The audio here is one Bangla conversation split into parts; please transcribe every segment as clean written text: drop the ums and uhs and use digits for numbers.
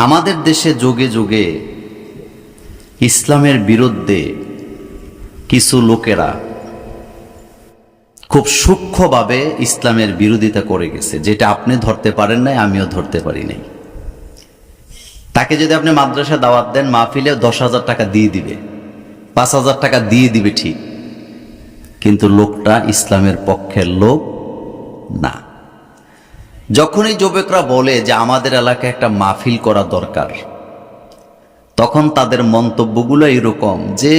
আমাদের দেশে যুগে যুগে ইসলামের বিরুদ্ধে কিছু লোকেরা খুব সূক্ষ্মভাবে ইসলামের বিরোধিতা করে গেছে, যেটা আপনি ধরতে পারেন নাই, আমিও ধরতে পারি নাই। তাকে যদি আপনি মাদ্রাসা দাওয়াত দেন, মাহফিলে 10,000 টাকা দিয়ে দিবে, 5,000 টাকা দিয়ে দিবে ঠিক, কিন্তু লোকটা ইসলামের পক্ষের লোক না। যখনই যুবকরা বলে যে আমাদের এলাকায় একটা মাহফিল করা দরকার, তখন তাদের মন্তব্যগুলো এরকম যে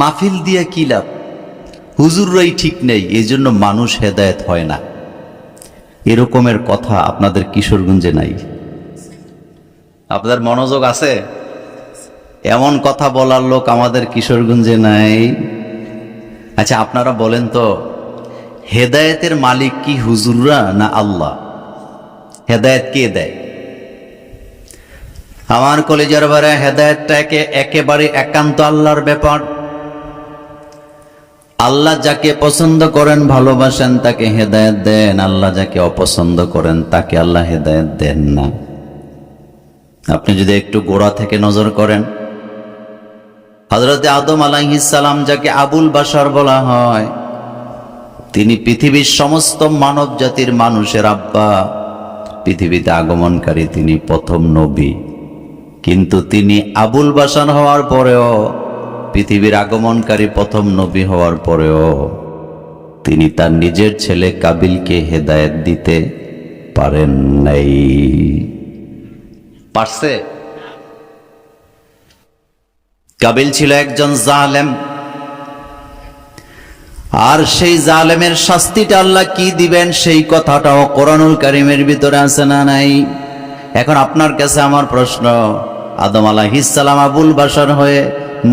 মাহফিল দিয়ে কি লাভ, হুজুররাই ঠিক নেই, এই জন্য মানুষ হেদায়েত হয় না। এরকমের কথা আপনাদের কিশোরগঞ্জে নাই? আপনাদের মনোযোগ আছে? এমন কথা বলার লোক আমাদের কিশোরগঞ্জে নাই? আচ্ছা, আপনারা বলেন তো, হেদায়েতের মালিক কি হুজুররা না আল্লাহ? হেদায়েত কে দেয়? আমার কলেজের বারে হেদায়েতটাকে একেবারে একান্ত আল্লাহর ব্যাপার। আল্লাহ যাকে পছন্দ করেন, ভালোবাসেন, তাকে হেদায়েত দেন। আল্লাহ যাকে অপছন্দ করেন, তাকে আল্লাহ হেদায়েত দেন না। আপনি যদি একটু গোড়া থেকে নজর করেন, হযরত আদম আলাইহিস সালাম, যাকে আবুল বাশার বলা হয়, তিনি পৃথিবীর সমস্ত মানব জাতির মানুষের আব্বা, পৃথিবীতে আগমনকারী তিনি প্রথম নবী। কিন্তু তিনি আবুল বাশার হওয়ার পরেও, পৃথিবীর আগমনকারী প্রথম নবী হওয়ার পরেও, তিনি তার নিজের ছেলে কাবিলকে হেদায়েত দিতে পারেন নাই। পারছে? কাবিল ছিল একজন জালেম, আর সেই জালেমের শাস্তিটা আল্লাহ কি দিবেন সেই কথাটাও কোরআনুল কারীমের ভিতরে আছে না নাই? এখন আপনার কাছে আমার প্রশ্ন, আদম আলাইহিস সালাম আবুল বাশার হয়ে,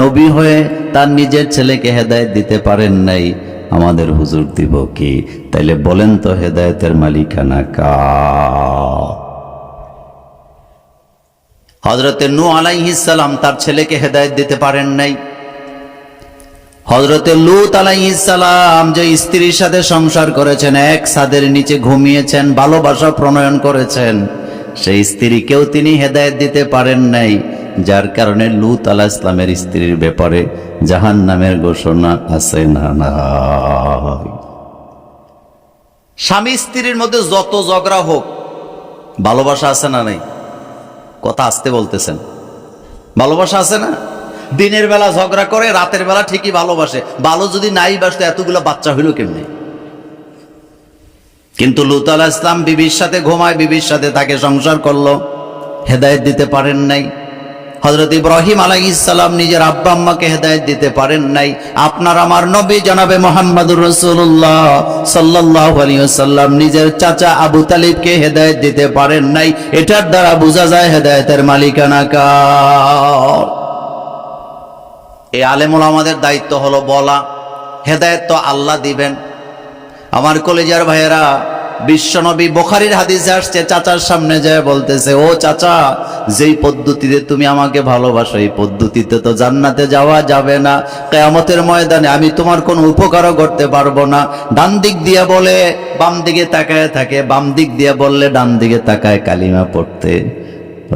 নবী হয়ে, তার নিজের ছেলেকে হেদায়েত দিতে পারেন নাই, আমাদের হুজুর দিব কি? তাইলে বলেন তো, হেদায়েতের মালিকানা কার? হযরতে নূহ আলাইহিস সালাম তার ছেলেকে হেদায়েত দিতে পারেন নাই। হযরতে লূত আলাইহিস সালাম যে স্ত্রীর সাথে সংসার করেছেন, এক ছাদের নিচে ঘুমিয়েছেন, ভালোবাসা প্রণয়ন করেছেন, সেই স্ত্রীকেও তিনি হেদায়েত দিতে পারেন নাই, যার কারণে লূত আলাইহিস সালামের স্ত্রীর ব্যাপারে জাহান্নামের ঘোষণা আছে না নাই? স্বামী স্ত্রীর মধ্যে যত ঝগড়া হোক, ভালোবাসা আছে না নাই? কথা আসতে বলতেছেন। ভালোবাসা আছে না? দিনের বেলা ঝগড়া করে, রাতের বেলা ঠিকই ভালোবাসে। ভালো যদি নাই বাসতো এতগুলো বাচ্চা হইল কেমনে? কিন্তু লূত আলাইহিস সালাম বিবির সাথে ঘুমায়, বিবির সাথে তাকে সংসার করলো, হেদায়েত দিতে পারেন নাই। হযরত ইব্রাহিম আলাইহিস সালাম নিজের আব্বা আম্মাকে হেদায়েত দিতে পারেন নাই। আপনার আমার নবী জনাবে মুহাম্মদুর রাসূলুল্লাহ সাল্লাল্লাহু আলাইহি ওয়াসাল্লাম নিজের চাচা আবু তালিবকে হেদায়েত দিতে পারেন নাই। এটার দ্বারা বোঝা যায় হেদায়েতের মালিকানা কার। এই আলেম ওলামাদের দায়িত্ব হলো বলা, হেদায়েত তো আল্লাহ দিবেন। আমার কলেজার ভাইয়েরা, বিশ্বনবী বুখারীর হাদিসে আসছে, চাচার সামনে যায় বলতেছে, ও চাচা, যেই পদ্ধতিতে তুমি আমাকে ভালোবাসো, এই পদ্ধতিতে তো জান্নাতে যাওয়া যাবে না। কিয়ামতের ময়দানে আমি তোমার কোনো উপকারও করতে পারবো না। ডান দিক দিয়ে বলে বাম দিকে তাকায় থাকে, বাম দিক দিয়ে বললে ডান দিকে তাকায়, কালিমা পড়তে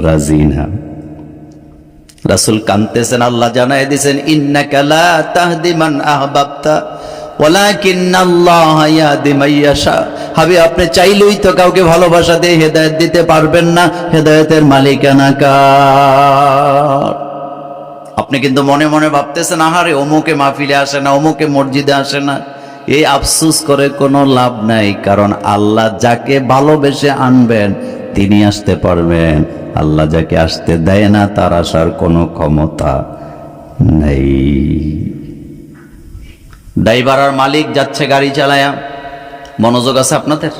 রাজি না। রাসূল কাঁদতেছেন, আল্লাহ জানায় দিয়েছেন, ইন্নাকা লা তাহদি মান আহবাবতা ওয়ালাকিন্নাল্লাহা ইয়াহদি মান ইয়াশা। হাবিব, আপনি চাইলেই তো কাউকে ভালোবাসা দিয়ে হেদায়েত দিতে পারবেন না। হেদায়েতের মালিকানা কার? আপনি কিন্তু মনে মনে ভাবতেছেন, আহারে অমুকে মাহফিলে আসে না, অমুকে মসজিদে আসে না। এই আফসোস করে কোনো লাভ নাই, কারণ আল্লাহ যাকে ভালোবেসে আনবেন তিনি আসতে পারবেন। আল্লাহ যাকে আসতে দেয় না, তার আসার কোনো ক্ষমতা নেই। ড্রাইভার আর মালিক যাচ্ছে গাড়ি চালায়া, মনোযোগ আছে আপনাদের?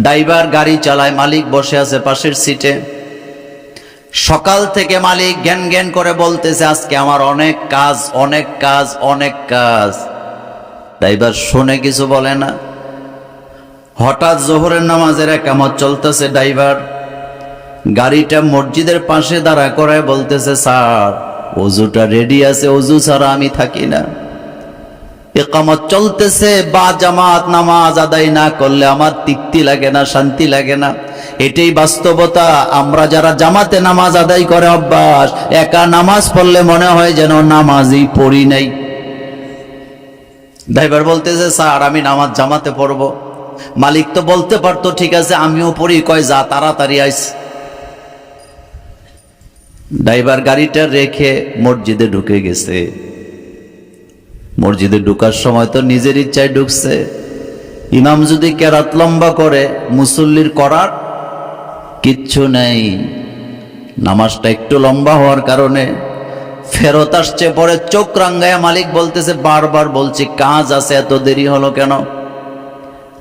ড্রাইভার গাড়ি চালায়, মালিক বসে আছে পাশের সিটে। সকাল থেকে মালিক জ্ঞান জ্ঞান করে বলতেছে, আজকে আমার অনেক কাজ, অনেক কাজ, অনেক কাজ। ড্রাইভার শুনে কিছু বলে না। হঠাৎ জোহরের নামাজের একামত চলতেছে, ড্রাইভার গাড়িটা মসজিদের পাশে দাঁড়া করে বলতেছে, স্যার ওযুটা রেডি আছে, ওযু ছাড়া আমি থাকি না। ইকামত চলতেছে, বা জামাত নামাজ আদায় না করলে আমার তৃপ্তি লাগে না, শান্তি লাগে না। এটাই বাস্তবতা। আমরা যারা জামাতে নামাজ আদায় করে অভ্যাস, একা নামাজ পড়লে মনে হয় যেন নামাজই পড়ি নাই। ড্রাইভার বলতেছে, স্যার আমি নামাজ জামাতে পড়বো। মালিক তো বলতে পারতো ঠিক আছে আমিও পড়ি, কয় যা তাড়াতাড়ি আইস। ড্রাইভার গাড়িটা রেখে মসজিদে ঢুকে গেছে। মসজিদে ঢুকার সময় তো নিজের ইচ্ছায় ঢুকছে। ইমাম যদি কেরাত লম্বা করে, মুসল্লির করার কিচ্ছু নেই। নামাজটা একটু লম্বা হওয়ার কারণে ফেরত আসছে। পরে চোখ রাঙ্গায়া মালিক বলতেছে, বারবার বলছি কাজ আছে, এত দেরি হলো কেন?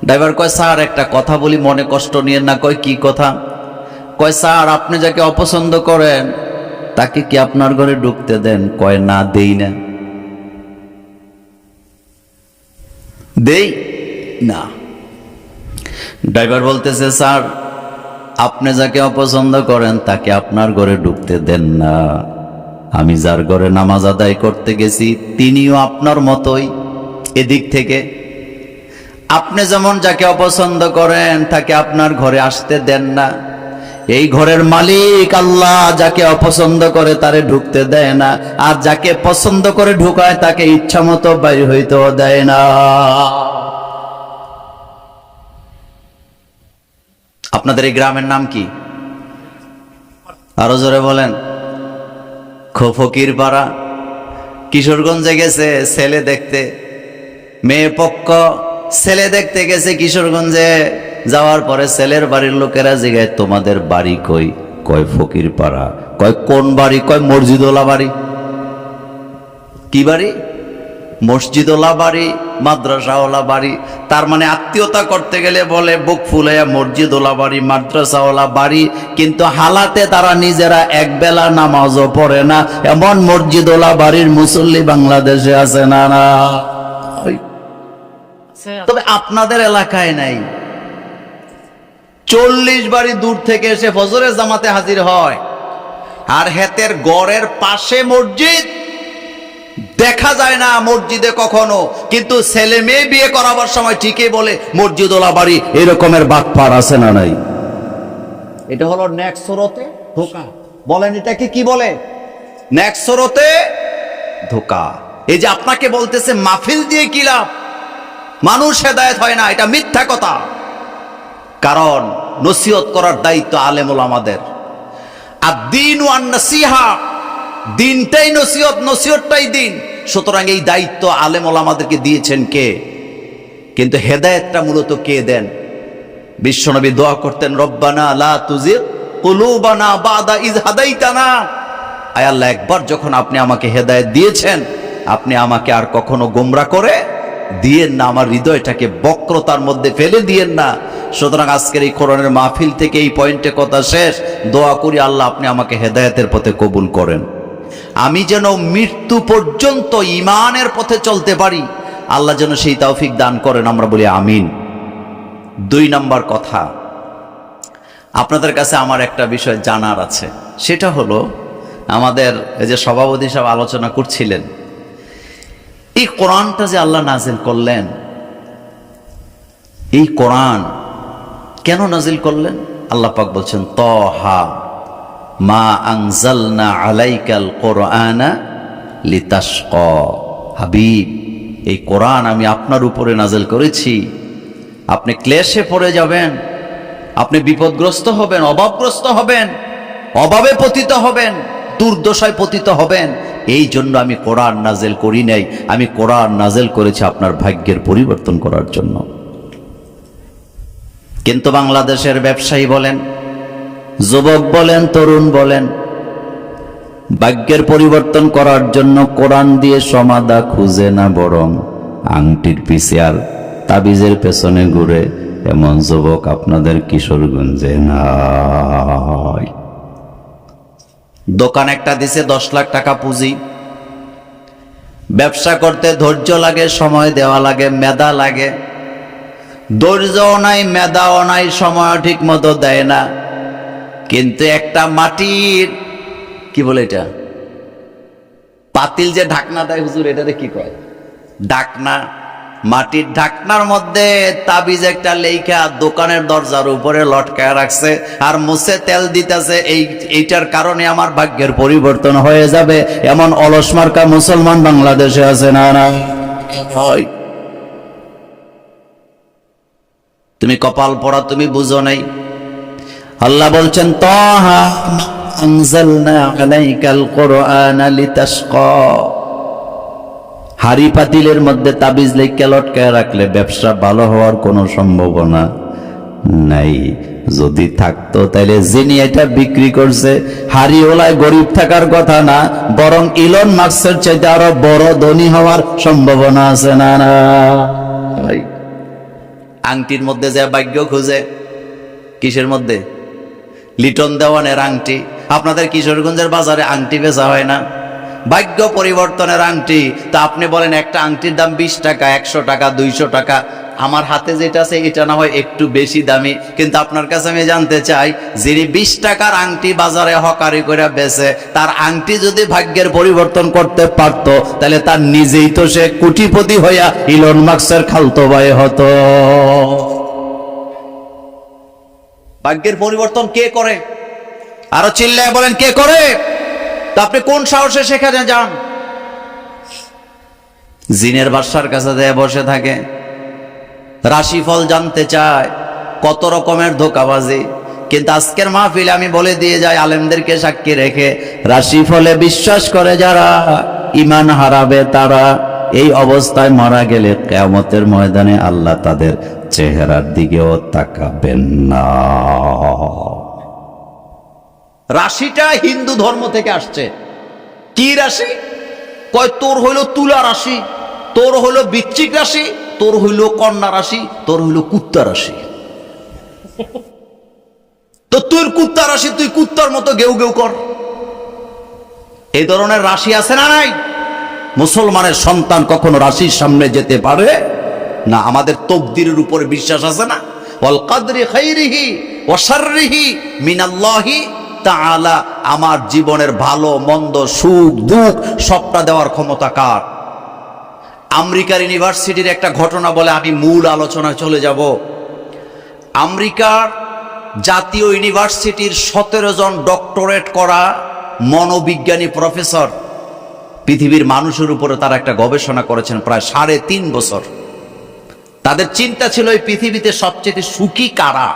ড্রাইভার কয়, স্যার একটা কথা বলি, মনে কষ্ট নিয়েন না। কয় কি কথা? কয় স্যার আপনি যাকে অপছন্দ করেন তাকে কি আপনার ঘরে ঢুকতে দেন? কয় না, দেই না। দেই না। ড্রাইভার বলতেছে, স্যার আপনি যাকে অপছন্দ করেন তাকে আপনার ঘরে ঢুকতে দেন না। আমি যার ঘরে নামাজ আদায় করতে গেছি তিনিও আপনার মতোই। এদিক থেকে আপনি যেমন যাকে অপছন্দ করেন তাকে আপনার ঘরে আসতে দেন না, এই ঘরের মালিক আল্লাহ যাকে অপছন্দ করে তারে ঢুকতে দেয় না, আর যাকে পছন্দ করে ঢুকায় তাকে ইচ্ছা মতো বাইর হইতেও দেয় না। আপনাদের এই গ্রামের নাম কি? আরো জোরে বলেন। ফকির পাড়া। কিশোরগঞ্জে গেছে ছেলে দেখতে, মেয়ে পক্ষ ছেলে দেখতে গেছে কিশোরগঞ্জে। যাওয়ার পরে ছেলের বাড়ির লোকেরা জিজ্ঞাসা, তোমাদের বাড়ি কই? কয় ফকির পাড়া। কয় কোন বাড়ি? কয় মসজিদওয়ালা বাড়ি। কি বাড়ি? মসজিদওয়ালা বাড়ি, মাদ্রাসাওয়ালা বাড়ি। তার মানে আত্মীয়তা করতে গেলে বলে বুক ফুলাইয়া মসজিদওয়ালা বাড়ি, মাদ্রাসাওয়ালা বাড়ি, কিন্তু হালাতে তারা নিজেরা এক বেলা নামাজও পড়ে না। এমন মসজিদওয়ালা বাড়ির মুসল্লি বাংলাদেশে আছে না? না। তবে আপনাদের এলাকায় নাই। 40 বাড়ি দূর থেকে এসে ফজরের জামাতে হাজির হয়, আর হেতের গড়ের পাশে মসজিদ। দেখা যায় না মসজিদে কখনো, কিন্তু ছেলে মেয়ে বিয়ে করাবার সময় ঠিকই বলে মসজিদওয়ালা বাড়ি। এরকমের বাটপার আছে না নাই? এটা হলো নেক্সরতে ধোঁকা। বলেন এটাকে কি বলে? নেক্সরতে ধোঁকা। এই যে আপনাকে বলতেছে মাহফিল দিয়ে কি লাভ, মানুষ হেদায়েত হয় না, এটা মিথ্যা কথা। কারণ নসিহত করার দায়িত্ব আলেম ওলামাদের। আর দিন ওয়ান নসিহা, দিনটাই নসিহত, নসিহতটাই দিন। সুতরাং এই দায়িত্ব আলেম ওলামাদেরকে দিয়েছেন কে? কিন্তু হেদায়েতটা মূলত কে দেন? বিশ্বনবী দোয়া করতেন, রব্বানা লা তুজিগ কুলুবানা বাদা ইয হাদাইতানা। আয় আল্লাহ, একবার যখন আপনি আমাকে হেদায়েত দিয়েছেন, আপনি আমাকে আর কখনো গোমরা করে দিয়েন না, আমার হৃদয়টাকে বক্রতার মধ্যে ফেলে দিয়েন না। সুতরাং আজকের এই কোরআনের মাহফিল থেকে এই পয়েন্টে কথা শেষ। দোয়া করি আল্লাহ আপনি আমাকে হেদায়েতের পথে কবুল করেন, আমি যেন মৃত্যু পর্যন্ত ঈমানের পথে চলতে পারি, আল্লাহ যেন সেই তৌফিক দান করেন। আমরা বলি আমিন। 2 নম্বর কথা, আপনাদের কাছে আমার একটা বিষয় জানার আছে। সেটা হলো, আমাদের এই যে সভাপতি সাহেব আলোচনা করছিলেন, এই কোরআনটা যে আল্লাহ নাজিল করলেন, এই কোরআন কেন নাজিল করলেন? আল্লাহ পাক বলছেন, তহা মা আনজালনা আলাইকাল কোরআনা লিতাশকা। হাবিব, এই কোরআন আমি আপনার উপরে নাজিল করেছি, আপনি ক্লেশে পড়ে যাবেন, আপনি বিপদগ্রস্ত হবেন, অভাবগ্রস্ত হবেন, অভাবে পতিত হবেন, দুর্দশায় পতিত হবেন। এই জন্য আমি কোরআন নাজিল করি নাই, আমি কোরআন নাজিল করেছি আপনার ভাগ্যের পরিবর্তন করার জন্য। কিন্তু বাংলাদেশের ব্যবসায়ী বলেন, যুবক বলেন, তরুণ বলেন, ভাগ্যের পরিবর্তন করার জন্য কোরআন দিয়ে সমাধা খুঁজে না, বরং আংটির পিছে আর তাবিজের পেছনে ঘুরে। এমন যুবক আপনাদের কিশোরগঞ্জে নাই। দোকান একটা দিছে 10 লাখ টাকা পুঁজি। ব্যবসা করতে ধৈর্য লাগে, সময় দেওয়া লাগে, মেধা লাগে। ধৈর্যও নাই, মেধাও নাই, সময় ঠিক মতো দেয় না। কিন্তু একটা মাটির কি বলে এটা, পাতিল যে ঢাকনা দেয় হুজুর, এটারে কি কয়? ঢাকনা। মাটির ঢাকনার মধ্যে তাবিজ একটা লেখা দোকানের দরজার উপরে লটকায় রাখছে, আর মুছে তেল দিতেছে, এইটার কারণে আমার ভাগ্যের পরিবর্তন হয়ে যাবে। এমন অলস মার্কা মুসলমান বাংলাদেশে আছে না? না হয়। তুমি কপাল পড়া, তুমি বুঝো নাই। আল্লাহ বলছেন তাহা আনজালনা আলাইকাল কুরআনা লিতাশকা। হাড়ি পাতিলের মধ্যে তাবিজ লেখা লটকায় রাখলে ব্যবসা ভালো হওয়ার কোনো সম্ভাবনা নাই। যদি থাকতো তাহলে যিনি এটা বিক্রি করছে হাড়িওয়ালায় গরিব থাকার কথা না, বরং ইলন মাস্কের চাইতে আরো বড় ধনী হওয়ার সম্ভাবনা আছে না? না ভাই, আংটির মধ্যে যে ভাগ্য খুঁজে, কিসের মধ্যে? লিটন দেওয়ানের আংটি। আপনাদের কিশোরগঞ্জের বাজারে আংটি বেচা হয় না? ভাগ্য পরিবর্তনের আংটি। তা আপনি বলেন একটা আংটির দাম 20 টাকা, 100 টাকা, 200 টাকা। আমার হাতে যেটা আছে এটা না হয় একটু বেশি দামি, কিন্তু আপনার কাছে আমি জানতে চাই, যিনি 20 টাকার আংটি বাজারে হকারি করে বেচে, তার আংটি যদি ভাগ্যের পরিবর্তন করতে পারত, তাহলে তার নিজেই তো সে কোটিপতি হইয়া ইলন মাস্কের খালতো ভাই হতো। ভাগ্যের পরিবর্তন কে করে? আরো চিল্লায় বলেন, কে করে? তা আপনি কোন সাহসে সেখানে যান? জিনের বাদশার কাছে দিয়ে বসে থাকে, রাশিফল জানতে চায়, কত রকমের ধোঁকাবাজি। কিন্তু আজকের মাহফিলে আমি বলে দিয়ে যাই, আলেমদেরকে সাক্ষী রেখে, রাশিফলে বিশ্বাস করে যারা ঈমান হারাবে তারা এই অবস্থায় মারা গেলে কিয়ামতের ময়দানে আল্লাহ তাদের চেহারার দিকেও তাকাবেন না। রাশিটা হিন্দু ধর্ম থেকে আসছে। কি রাশি? কয় তোর হইল তুলা রাশি, তোর হইল বৃশ্চিক রাশি, তোর হইল কন্যা রাশি, তোর হইল কুত্তা রাশি। তো তোর কুত্তা রাশি, তুই কুত্তার মতো গেউ গেউ কর। এই ধরনের রাশি আছে না নাই? মুসলমানের সন্তান কখনো রাশির সামনে যেতে পারে না। আমাদের তকদিরের উপরে বিশ্বাস আছে না? ওয়াল কদরি খাইরিহি ওয়া শাররিহি মিনাল্লাহি তাআলা। আমার জীবনের ভালো মন্দ, সুখ দুঃখ সবটা দেওয়ার ক্ষমতা কার? আমেরিকার ইউনিভার্সিটির একটা ঘটনা বলে আমি মূল আলোচনায় চলে যাব। আমেরিকার জাতীয় ইউনিভার্সিটির 17 জন ডক্টরেট করা মনোবিজ্ঞানী প্রফেসর পৃথিবীর মানুষের উপরে তারা একটা গবেষণা করেছেন প্রায় 3.5 বছর। তাদের চিন্তা ছিল এই পৃথিবীতে সবচেয়ে সুখী কারা।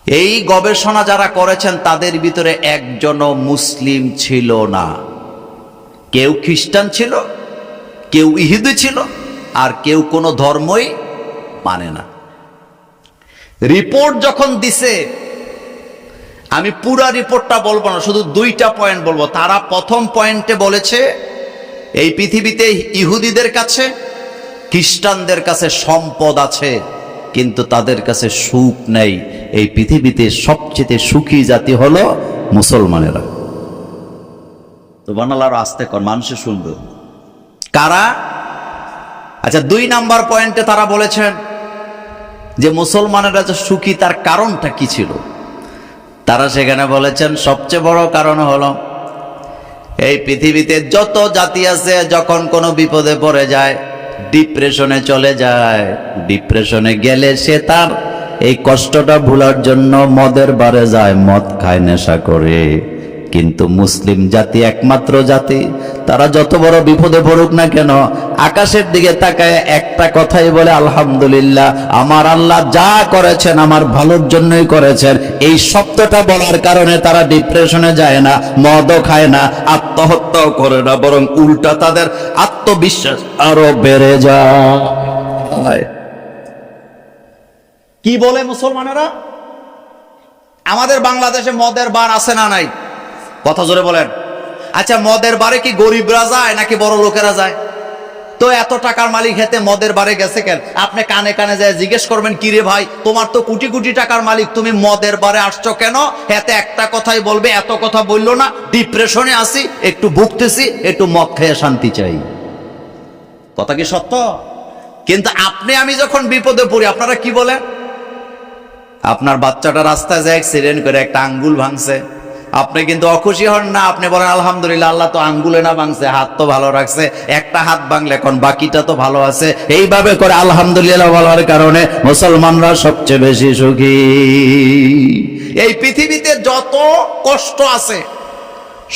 এই গবেষণা যারা করেছেন তাদের ভিতরে একজনও মুসলিম ছিল না। কেউ খ্রিস্টান ছিল, কেউ ইহুদি ছিল, আর কেউ কোনো ধর্মই মানে না। রিপোর্ট যখন দিছে, আমি পুরা রিপোর্টটা বলবো না, শুধু 2টা পয়েন্ট বলবো। তারা প্রথম পয়েন্টে বলেছে এই পৃথিবীতে ইহুদিদের কাছে, খ্রিস্টানদের কাছে সম্পদ আছে, কিন্তু তাদের কাছে সুখ নেই। এই পৃথিবীতে সবচেয়ে সুখী জাতি হলো মুসলমানেরা। তো বানালার আস্তে কর, মানুষে শুনবে কারা। আচ্ছা, 2 নাম্বার পয়েন্টে তারা বলেছেন যে মুসলমানেরা যে সুখী তার কারণটা কি ছিল। তারা সেখানে বলেছেন সবচেয়ে বড় কারণ হলো এই পৃথিবীতে যত জাতি আছে যখন কোনো বিপদে পড়ে যায় ডিপ্রেশনে চলে যায়। ডিপ্রেশনে গেলে সে তার এই কষ্টটা ভুলার জন্য মদের বারে যায়, মদ খায়, নেশা করে। কিন্তু মুসলিম জাতি একমাত্র জাতি, তারা যত বড় বিপদে পড়ুক না কেন আকাশের দিকে তাকায় একটা কথাই বলে, আলহামদুলিল্লাহ, আমার আল্লাহ যা করেছেন আমার ভালোর জন্যই করেছেন। এই শব্দটা বলার কারণে তারা ডিপ্রেশনে যায় না, মদও খায় না, আত্মহত্যাও করে না, বরং উল্টা তাদের আত্মবিশ্বাস আরো বেড়ে যায়। কি বলে মুসলমানেরা? আমাদের বাংলাদেশে মদের বার আছে না নাই? কথা জোরে বলেন। আচ্ছা, মদের বারে কি গরিবরা যায় নাকি বড় লোকেরা যায়? তো এত টাকার মালিক হেতে মদের বারে গেছে কেন? আপনি কানে কানে যায় জিজ্ঞেস করবেন, কি রে ভাই, তোমার তো কোটি কোটি টাকার মালিক, তুমি মদের বারে আসছো কেন? হেতে একটা কথাই বলবে, এত কথা বললো না, ডিপ্রেশনে আসি, একটু ভুগতেছি, একটু মদ খেয়ে শান্তি চাই। কথা কি সত্য? কিন্তু আপনি আমি যখন বিপদে পড়ি আপনারা কি বলেন? আপনার বাচ্চাটা রাস্তায় যায় অ্যাক্সিডেন্ট করে একটা আঙ্গুল ভাঙছে, আপনি কিন্তু অখুশি হন না, আপনি বলেন আলহামদুলিল্লাহ, আল্লাহ তো আঙ্গুলে না ভাঙছে, হাত তো ভালো রাখছে, একটা হাত ভাঙলে এখন বাকিটা তো ভালো আছে। এইভাবে করে আলহামদুলিল্লাহ বলার কারণে মুসলমানরা সবচেয়ে বেশি সুখী। এই পৃথিবীতে যত কষ্ট আছে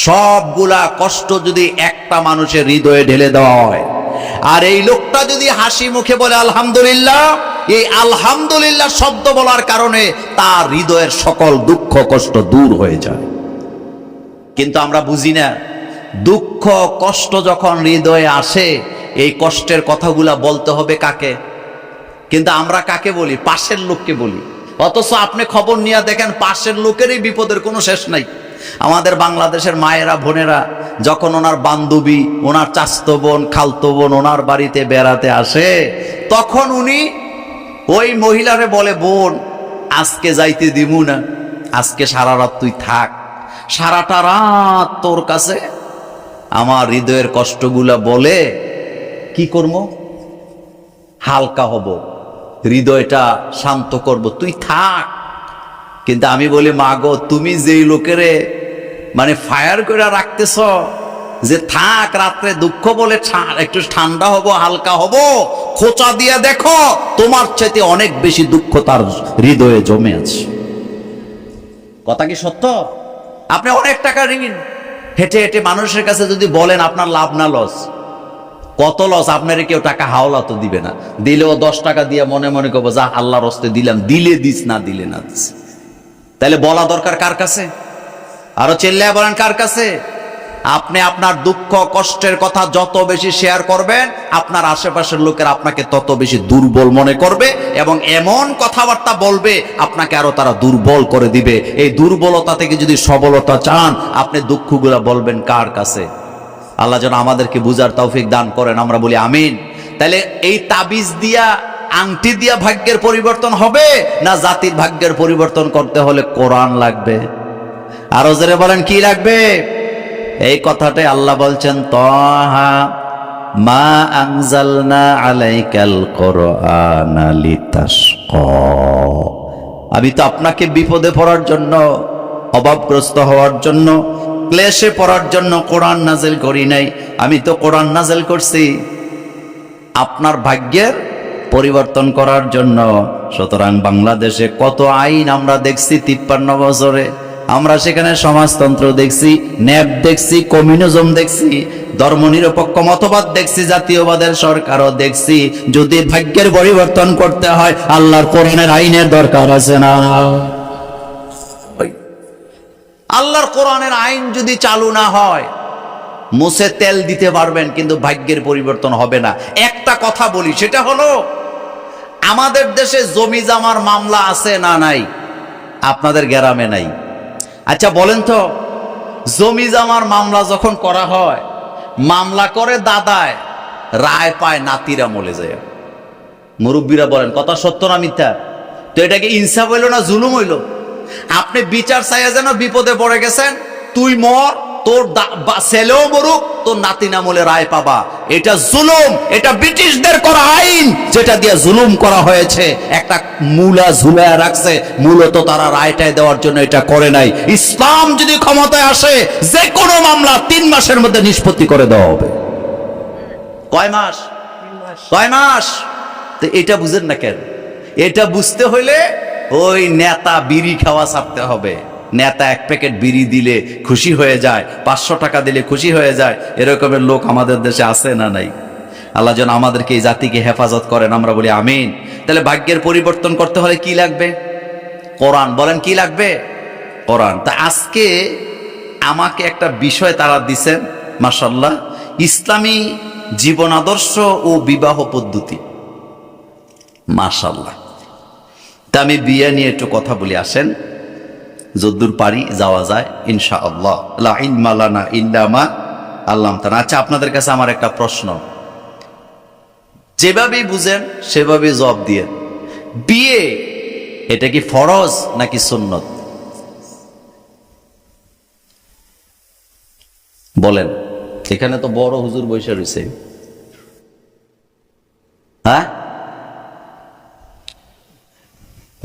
সবগুলা কষ্ট যদি একটা মানুষের হৃদয়ে ঢেলে দেওয়া হয়, আর এই লোকটা যদি হাসি মুখে বলে আলহামদুলিল্লাহ, এই আলহামদুলিল্লাহ শব্দ বলার কারণে তার হৃদয়ের সকল দুঃখ কষ্ট দূর হয়ে যায়। কিন্তু আমরা বুঝি না, দুঃখ কষ্ট যখন হৃদয়ে আসে এই কষ্টের কথাগুলা বলতে হবে কাকে? কিন্তু আমরা কাকে বলি? পাশের লোককে বলি। অথচ আপনি খবর নিয়ে দেখেন পাশের লোকেরই বিপদের কোনো শেষ নাই। আমাদের বাংলাদেশের মায়েরা বোনেরা যখন ওনার বান্ধবী, ওনার চাচতো বোন, খালতো বোন ওনার বাড়িতে বেড়াতে আসে, তখন উনি ওই মহিলারে বলে, বোন আজকে যাইতে দিমু না, আজকে সারা রাত তুই থাক, সারাটা রাত তোর কাছে আমার হৃদয়ের কষ্টগুলা বলে কি করবো, হালকা হব, হৃদয়টা শান্ত করব, তুই থাক। কিন্তু আমি বলি, মা গো, তুমি যেই লোকেরে মানে ফায়ার করে রাখতেছ যে থাক রাত্রে দুঃখ বলে একটু ঠান্ডা হব, হালকা হব, খোঁচা দিয়ে দেখো তোমার চাইতে অনেক বেশি দুঃখ তার হৃদয়ে জমে আছে। কথা কি সত্য? আপনি অনেক টাকা ঋণ হেঁটে হেঁটে মানুষের কাছে যদি বলেন আপনার লাভ না লস, কত লস, আপনার কেউ টাকা হাওলা তো দিবে না, দিলেও 10 টাকা দিয়ে মনে মনে করবো যা আল্লাহর হস্তে দিলাম, দিলে দিস, না দিলে না দিস। তাহলে বলা দরকার কার কাছে? আরো চেল্লায় বলেন কার কাছে? আপনি আপনার দুঃখ কষ্টের কথা যত বেশি শেয়ার করবেন, আপনার আশেপাশের লোকের আপনাকে তত বেশি দুর্বল মনে করবে এবং এমন কথাবার্তা বলবে আপনাকে আরো তারা দুর্বল করে দিবে। এই দুর্বলতা থেকে যদি সবলতা চান, আপনি দুঃখগুলা বলবেন কার কাছে? আল্লাহ যেন আমাদেরকে বুঝার তৌফিক দান করেন, আমরা বলি আমিন। তাহলে এই তাবিজ দিয়া, আংটি দিয়া ভাগ্যের পরিবর্তন হবে না জাতির ভাগ্যের পরিবর্তন করতে হলে কোরআন লাগবে? আরো জোরে বলেন কি লাগবে? এই কথাটাই আল্লাহ বলছেন, তাহা মা আনজালনা আলাইকাল কোরআনা লিতাশকা। আমি তো আপনাকে বিপদে পড়ার জন্য, অভাবগ্রস্ত হওয়ার জন্য, ক্লেশে পড়ার জন্য কোরআন নাজিল করি নাই। আমি তো কোরআন নাজিল করছি আপনার ভাগ্যের পরিবর্তন করার জন্য। সুতরাং বাংলাদেশে কত আইন আমরা দেখছি 53 বছরে, আমরা সেখানে সমাজতন্ত্র দেখছি, ন্যাপ দেখছি, কমিউনিজম দেখছি, ধর্মনিরপেক্ষ মতবাদ দেখছি, জাতীয়বাদের সরকারও দেখছি। যদি ভাগ্যের পরিবর্তন করতে হয় আল্লাহর কোরআনের আইনের দরকার আছে না? আল্লাহর কোরআনের আইন যদি চালু না হয়, মুছে তেল দিতে পারবেন কিন্তু ভাগ্যের পরিবর্তন হবে না। একটা কথা বলি, সেটা হলো আমাদের দেশে জমি জমার মামলা আছে না নাই? আপনাদের গ্রামে নাই? আচ্ছা বলেন তো, জমি জমার মামলা যখন করা হয়, মামলা করে দাদায়, রায় পায় নাতিরা মলে যায়। মুরব্বীরা বলেন কথা সত্য না মিথ্যা? তো এটা কি ইনসাফ হইল না জুলুম হইল? আপনি বিচার চাইয়া যেন বিপদে পড়ে গেছেন, তুই মর, তোর ছেলেও মরুক, তোর নাতি না মলে রায় পাবা। এটা জুলুম, এটা ব্রিটিশদের করা আইন, যেটা দিয়ে জুলুম করা হয়েছে। একটা মূলা ঝুলায় রাখছে, মূলত তারা রায়টায় দেওয়ার জন্য এটা করে নাই। ইসলাম যদি ক্ষমতায় আসে, যে কোনো মামলা 3 মাসের মধ্যে নিষ্পত্তি করে দেওয়া হবে। কয় মাস? কয় মাস? তো এটা বুঝেন না কেন? এটা বুঝতে হইলে ওই নেতা বিড়ি খাওয়া ছাড়তে হবে। নেতা 1 প্যাকেট বিড়ি দিলে খুশি হয়ে যায়, 500 টাকা দিলে খুশি হয়ে যায়, এরকমের লোক আমাদের দেশে আছে না নাই? আল্লাহ যেন আমাদেরকে, এই জাতিকে হেফাজত করেন, আমরা বলি আমিন। তাহলে ভাগ্যের পরিবর্তন করতে হলে কি লাগবে? কোরআন। বলেন কি লাগবে? কোরআন। তা আজকে আমাকে একটা বিষয় তারা দিছেন, মাশাআল্লাহ, ইসলামী জীবন আদর্শ ও বিবাহ পদ্ধতি। মাশাআল্লাহ। তা আমি বিয়ে নিয়ে একটু কথা বলি, আসেন, যদ্দূর পারি যাওয়া যায় ইনশাআল্লাহ। লা ইলমা লানা ইল্লা মা আল্লামতানা। আচ্ছা, আপনাদের কাছে আমার একটা প্রশ্ন, যেভাবেই বুঝেন সেভাবেই জবাব দিয়ে, বিয়ে এটা কি ফরজ নাকি সুন্নত? বলেন। এখানে তো বড় হুজুর বসে রয়েছে। হ্যাঁ,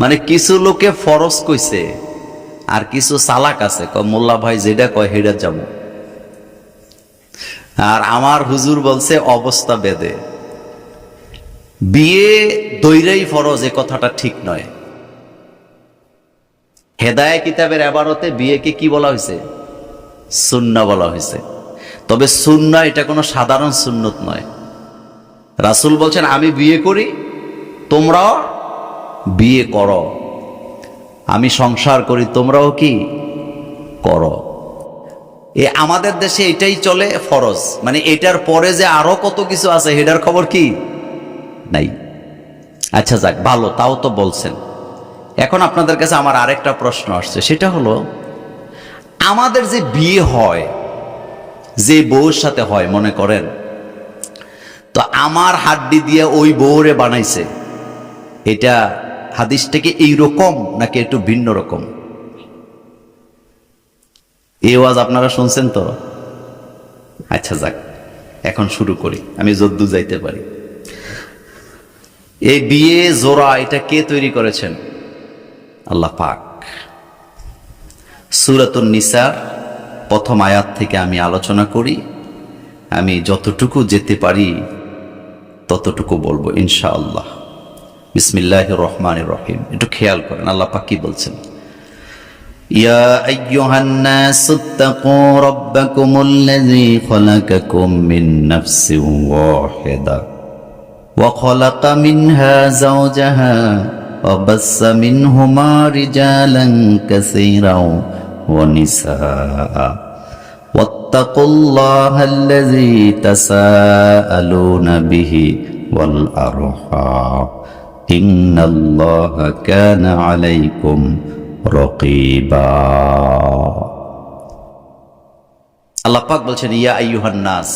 মানে কিছু লোকে ফরজ কইছে, আর কিছু চালাক আছে মোল্লা ভাই যেটা কয় হেডা যাবো। আর আমার হুজুর বলছে অবস্থা বেদে বিয়ে দৈরাই ফরজ, এ কথাটা ঠিক নয়। হেদায়ে কিতাবের এবারতে বিয়েকে কি বলা হয়েছে? সুন্নাহ বলা হয়েছে। তবে সুন্নাহ এটা কোনো সাধারণ সুন্নত নয়। রাসূল বলছেন আমি বিয়ে করি, তোমরাও বিয়ে করো, আমি সংসার করি, তোমরাও কি করো। আমাদের দেশে এটাই চলে ফরজ, মানে এটার পরে যে আরো কত কিছু আছে এটার খবর কি নাই। আচ্ছা যাক, ভালো, তাও তো বলছেন। এখন আপনাদের কাছে আমার আরেকটা প্রশ্ন আসছে, সেটা হলো আমাদের যে বিয়ে হয়, যে বউর সাথে হয়, মনে করেন তো আমার হাড্ডি দিয়ে ওই বউরে বানাইছে, এটা হাদিস থেকে এইরকম নাকি একটু ভিন্ন রকম? এই ওয়াজ আপনারা শুনছেন তো? আচ্ছা যাক, এখন শুরু করি, আমি যদ্দু যাইতে পারি। এই বিয়ে জোড়া এটা কে তৈরি করেছেন? আল্লাহ পাক। সূরাতুন নিসার প্রথম আয়াত থেকে আমি আলোচনা করি, আমি যতটুকু যেতে পারি ততটুকু বলবো ইনশাআল্লাহ। বিসমিল্লাহির রহমানির রহিম, একটু খেয়াল করেন আল্লাহ পাক কি বলছেন। ইয়া আইয়ুহান নাসুত্তাকু রাব্বাকুমুল্লাযী খালাকাকুম মিন নাফসিন ওয়াহিদা ওয়া খালাকা মিনহা যাওজাহা ওয়া বাসসা মিনহুমা রিজালান কাসীরাও ওয়া নিসা ওয়াত্তাকুল্লাহাল্লাযী তাসাআলুনা বিহি ওয়াল আরহাম ইন্নাল্লাহা কানা আলাইকুম রাকিবা। আল্লাহ পাক বলছেন ইয়া আইয়ুহান নাস,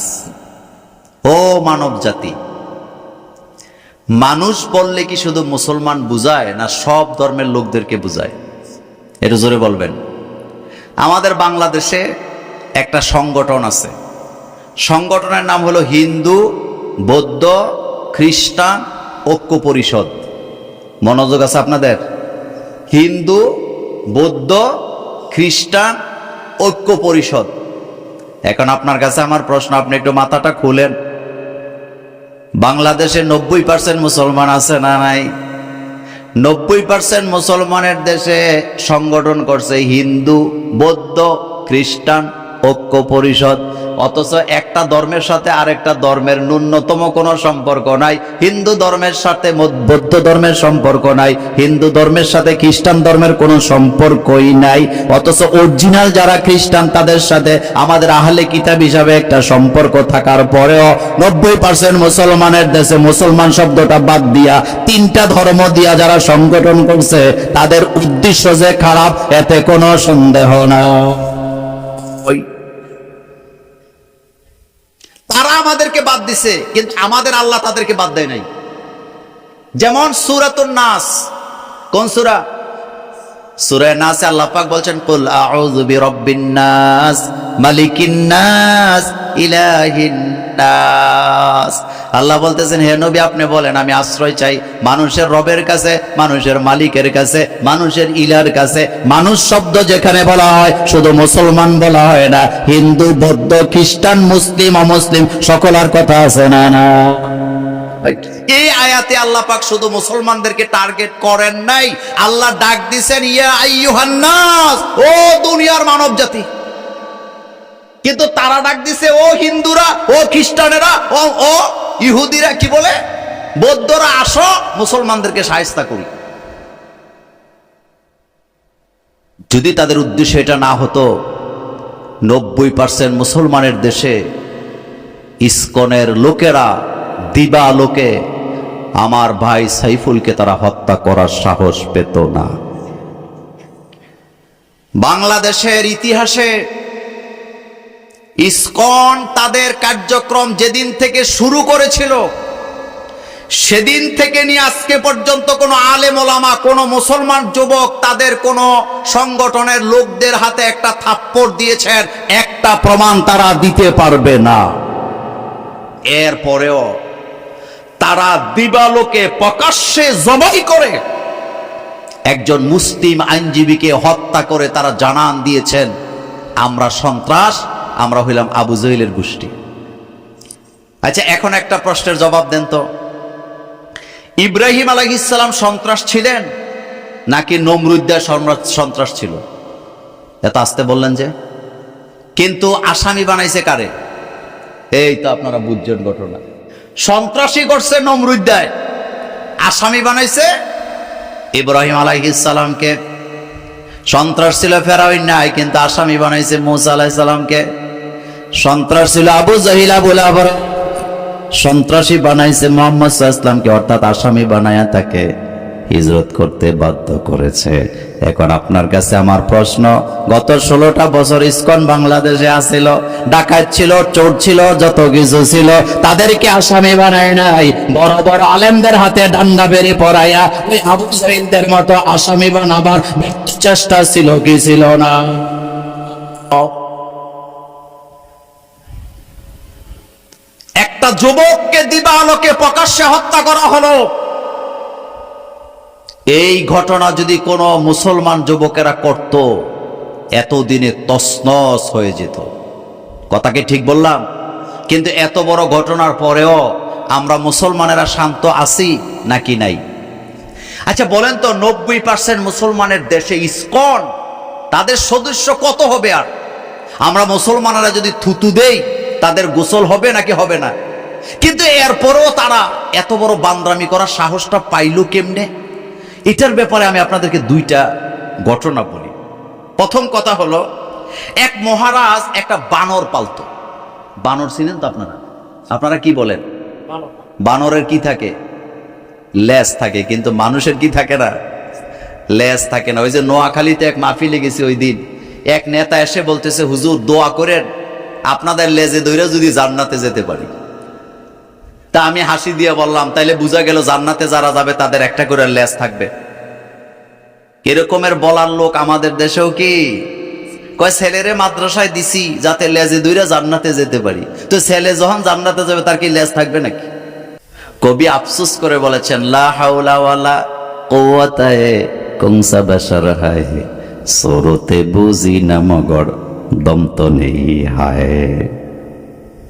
ও মানব জাতি। মানুষ বললে কি শুধু মুসলমান বুঝায় না সব ধর্মের লোকদেরকে বুঝায়? এটা জোরে বলবেন। আমাদের বাংলাদেশে একটা সংগঠন আছে, সংগঠনের নাম হলো হিন্দু বৌদ্ধ খ্রিস্টান ঐক্য পরিষদ। মনোযোগ আছে আপনাদের? হিন্দু বৌদ্ধ খ্রিস্টান ঐক্য পরিষদ। এখন আপনার কাছে আমার প্রশ্ন, আপনি একটু মাথাটা খুলেন। বাংলাদেশে 90% মুসলমান আছে না নাই? 90% মুসলমানের দেশে সংগঠন করছে হিন্দু বৌদ্ধ খ্রিস্টান ঐক্য পরিষদ, অথচ একটা ধর্মের সাথে আরেকটা ধর্মের ন্যূনতম কোনো সম্পর্ক নাই। হিন্দু ধর্মের সাথে বৌদ্ধ ধর্মের সম্পর্ক নাই, হিন্দু ধর্মের সাথে খ্রিস্টান ধর্মের কোনো সম্পর্কই নাই। অথচ অরিজিনাল যারা খ্রিস্টান তাদের সাথে আমাদের আহলে কিতাব হিসাবে একটা সম্পর্ক থাকার পরেও 90% মুসলমানের দেশে মুসলমান শব্দটা বাদ দিয়া তিনটা ধর্ম দিয়া যারা সংগঠন করছে তাদের উদ্দেশ্য যে খারাপ এতে কোনো সন্দেহ নাই। তারা আমাদেরকে বাদ দিছে, কিন্তু আমাদের আল্লাহ তাদেরকে বাদ দেয় নাই। যেমন সূরাতুন নাস, কোন সূরা? সূরা নাসে আল্লাহ পাক বলছেন কুল আউযু বিরাব্বিন নাস মালিকিন নাস ইলাহিন নাস। আল্লাহ বলতেছেন হে নবী আপনি বলেন আমি আশ্রয় চাই মানুষের রবের কাছে, মানুষের মালিকের কাছে, মানুষের ইলার কাছে। মানুষ শব্দ যেখানে বলা হয় শুধু মুসলমান বলা হয় না, হিন্দু বৌদ্ধ খ্রিস্টান মুসলিম অমুসলিম সকলের কথা আছে না না? এই আয়াতে আল্লাহ পাক শুধু মুসলমানদেরকে টার্গেট করেন নাই, আল্লাহ ডাক দিয়েছেন ইয়া আইয়ুহান নাস, ও দুনিয়ার মানব জাতি। কিন্তু তারা ডাক দিছে ও হিন্দুরা, ও খ্রিস্টানেরা, ও ইহুদিরা, কি বলে বৌদ্ধরা, আসো মুসলমানদেরকে শায়েস্তা করি। যদি তাদের উদ্দেশ্য এটা না হতো, 90% মুসলমানের দেশে ইসকনের লোকেরা দিবা লোকে আমার ভাই সাইফুলকে তারা হত্যা করার সাহস পেত না। বাংলাদেশের ইতিহাসে ইসকন তাদের কার্যক্রম যেদিন থেকে শুরু করেছিল সেদিন থেকে নিয়ে আজকে পর্যন্ত কোনো আলেম ওলামা, কোনো মুসলমান যুবক তাদের কোনো সংগঠনের লোকদের হাতে একটা থাপ্পড় দিয়েছেন, একটা প্রমাণ তারা দিতে পারবে না। এরপরেও তারা দিবালোকে প্রকাশ্যে জবাই করে একজন মুসলিম আইনজীবীকে হত্যা করে তারা জানান দিয়েছেন আমরা সন্ত্রাস, আমরা হইলাম আবু জহিলের গোষ্ঠী। আচ্ছা, এখন একটা প্রশ্নের জবাব দেন তো, ইব্রাহিম আলাইহিস সালাম সন্ত্রাস ছিলেন নাকি নমরুদ্দার সন্ত্রাস ছিল? এত আস্তে বললেন যে, কিন্তু আসামি বানাইছে কারে? এই তো আপনারা বুঝছেন ঘটনা। সন্ত্রাসী করছে নমরুদ্দায়, আসামি বানাইছে ইব্রাহিম আলাইহিস সালামকে। সন্ত্রাস ছিল ফেরাউন নাই, কিন্তু আসামি বানাইছে মূসা আলাইহিস সালামকে। সন্ত্রাস ছিল আবু জাহিল, আবু লাহাব, সন্ত্রাসী বানাইছে মুহাম্মদ সাল্লাল্লাহু আলাইহি ওয়াসাল্লামকে, অর্থাৎ আসামি বানায়া তাকে হিজরত করতে বাধ্য করেছে। এখন আপনার কাছে আমার প্রশ্ন, গত 16টা বছর ইসকন বাংলাদেশে আসিল, ডাকাত ছিল, চোর ছিল, যত কিছু ছিল, তাদেরকে আসামি বানায় নাই। বড় বড় আলেমদের হাতে ডান্ডা বেরি পড়াইয়া ওই আবু জাহিলদের মতো আসামি বানাবার চেষ্টা ছিল কি ছিল না? একটা যুবককে দিবালোকে প্রকাশ্যে হত্যা করা হলো। এই ঘটনা যদি কোনো মুসলমান যুবকেরা করত, এতদিনে তছনছ হয়ে যেত। কথাকে ঠিক বললাম? কিন্তু এত বড় ঘটনার পরেও আমরা মুসলমানেরা শান্ত আছি নাকি নাই? আচ্ছা বলেন তো, 90% মুসলমানের দেশে ইসকন, তাদের সদস্য কত হবে? আর আমরা মুসলমানেরা যদি থুতু দেই, তাদের গোসল হবে নাকি হবে না? কিন্তু এরপরেও তারা এত বড় বান্দ্রামি করার সাহসটা পাইল কেমনে? এটার ব্যাপারে আমি আপনাদেরকে দুইটা ঘটনা বলি। প্রথম কথা হলো, এক মহারাজ একটা বানর পালতো। বানর চিনেন তো আপনারা? আপনারা কি বলেন? বানরের কি থাকে? লেজ থাকে, কিন্তু মানুষের কি থাকে না? লেজ থাকে না। ওই যে নোয়াখালীতে এক মাহফিলে গেছি, ওই দিন এক নেতা এসে বলতেছে, হুজুর দোয়া করেন আপনাদের লেজে ধরে যদি জান্নাতে যেতে পারি। তা আমি হাসি দিয়ে বললাম, তাইলে বোঝা গেল জান্নাতে যারা যাবে তাদের একটা করে লেজ থাকবে। এরকমের বলার লোক আমাদের দেশেও কি? কয় ছেলেরে মাদ্রাসায় দিছি যাতে লেজে ধরে জান্নাতে যেতে পারি। তো ছেলে যখন জান্নাতে যাবে তার কি লেজ থাকবে নাকি? কবি আফসোস করে বলেছেন, লা হাওলা ওয়ালা কুওয়াতা কুনসা বাশার হায়, সরতে বুঝি না মগর দম তো নেই হায়।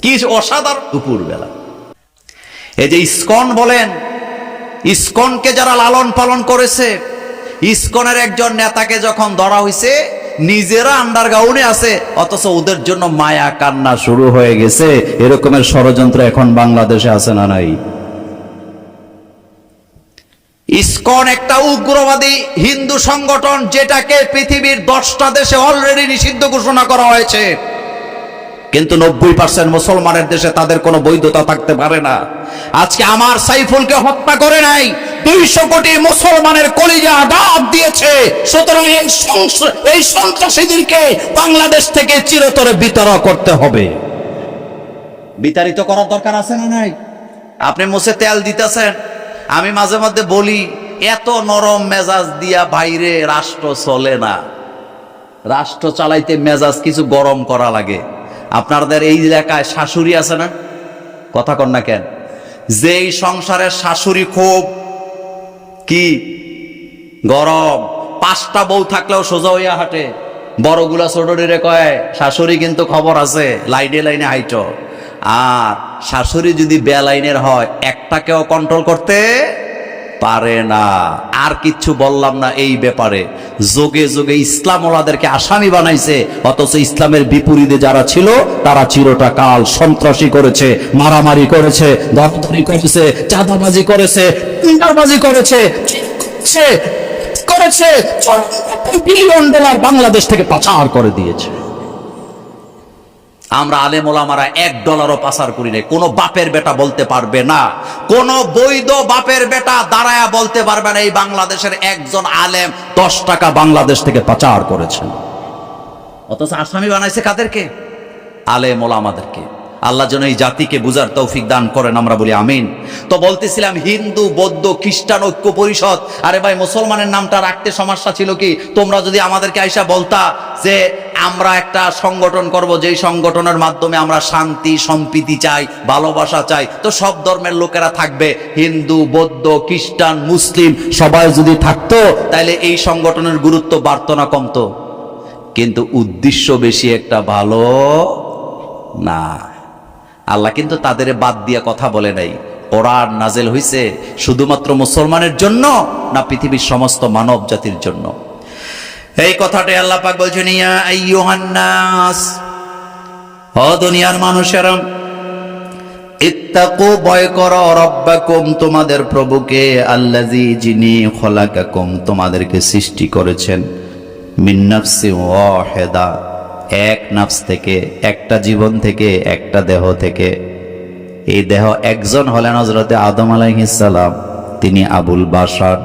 কি অসাধারণ দুপুর বেলা। এই যে ইসকন বলেন, ইসকনকে যারা লালন পালন করেছে, ইসকনের একজন নেতাকে যখন ধরা হয়েছে, নিজেরা আন্ডারগ্রাউন্ডে আছে, অথচ ওদের জন্য মায়া কান্না শুরু হয়ে গেছে। এরকমের ষড়যন্ত্র এখন বাংলাদেশে আছে না নাই? ইসকন একটা উগ্রবাদী হিন্দু সংগঠন, যেটাকে পৃথিবীর 10টা দেশে অলরেডি নিষিদ্ধ ঘোষণা করা হয়েছে। কিন্তু 90% মুসলমানের দেশে তাদের কোনো বৈধতা থাকতে পারে না। আজকে আমার সাইফুলকে হত্যা করে নাই, 200 কোটি মুসলমানের কলিজা ডাক দিয়েছে। সুতরাং এই সন্ত্রাসীদেরকে বাংলাদেশ থেকে চিরতরে বিতাড়িত করতে হবে। বিতাড়িত করার দরকার আছে না নাই? আপনি মুছে তেল দিতেছেন, আমি মাঝে মধ্যে বলি, এত নরম মেজাজ দিয়া বাইরে রাষ্ট্র চলে না। রাষ্ট্র চালাইতে মেজাজ কিছু গরম করা লাগে। আপনাদের এই এলাকায় শাশুড়ি আছে না? কথা কন না কেন? যেই সংসারের শাশুড়ি খুব কি গরম, 5টা বউ থাকলেও সোজা হইয়া হাঁটে। বড়গুলা ছোটরে কয় শাশুড়ি কিন্তু খবর আছে, লাইনে লাইনে হাইট। আর শাশুড়ি যদি বেলাইনের হয়, একটাকেও কন্ট্রোল করতে পারে না। আর কিচ্ছু বললাম না এই ব্যাপারে। যোগে যোগে ইসলাম ওলাদেরকে আসামি বানাইছে, অথচ ইসলামের বিপরীতে যারা ছিল তারা চিরটা কাল সন্ত্রাসী করেছে, মারামারি করেছে, দখলদারি করেছে, চাঁদাবাজি করেছে, টিন্ডারবাজি করেছে, বিলিয়ন ডলার বাংলাদেশ থেকে পাচার করে দিয়েছে। আমরা আলেম ওলামারা $1 পাচার করি নাই। কোন বাপের বেটা বলতে পারবে না, কোন বৈধ বাপের বেটা দাঁড়ায়া বলতে পারবে না এই বাংলাদেশের একজন আলেম 10 টাকা বাংলাদেশ থেকে পাচার করেছেন। অথচ আসামি বানাইছে কাদেরকে? আলেম ওলামাদেরকে। আল্লাহ যেন এই জাতিকে বুঝার তৌফিক দান করেন, আমরা বলি আমিন। তো বলতেছিলাম, হিন্দু বৌদ্ধ খ্রিস্টান ঐক্য পরিষদ। আরে ভাই, মুসলমানের নামটা রাখতে সমস্যা ছিল কি? তোমরা যদি আমাদেরকে আইসা বলতা যে আমরা একটা সংগঠন করব, যেই সংগঠনের মাধ্যমে আমরা শান্তি সম্প্রীতি চাই, ভালোবাসা চাই। তো সব ধর্মের লোকেরা থাকবে, হিন্দু বৌদ্ধ খ্রিস্টান মুসলিম সবাই যদি থাকতো তাহলে এই সংগঠনের গুরুত্ব বাড়তো না কমতো? কিন্তু উদ্দেশ্য বেশি একটা ভালো না। আল্লাহ কিন্তু তাদের বাদ দিয়া কথা বলে নাই। কোরআন নাজেল হইছে শুধুমাত্র মুসলমানের জন্য না পৃথিবীর সমস্ত মানব জাতির জন্য? এই কথাটাই আল্লাহ পাক বলছেন, ইয়া আইয়ুহান নাস, ও দুনিয়ার মানুষেরা, ইত্তাকু, ভয় করো, রাব্বাকুম, তোমাদের প্রভুকে, আল্লাযী, যিনি, খলাকাকুম, তোমাদেরকে সৃষ্টি করেছেন, মিন নাফসিন ওয়াহিদা, এক নাফস থেকে, একটা জীবন থেকে, একটা দেহ থেকে। এই দেহ একজন হলেন হযরতে আদম আলাইহিস সালাম, তিনি আবুল বাশার।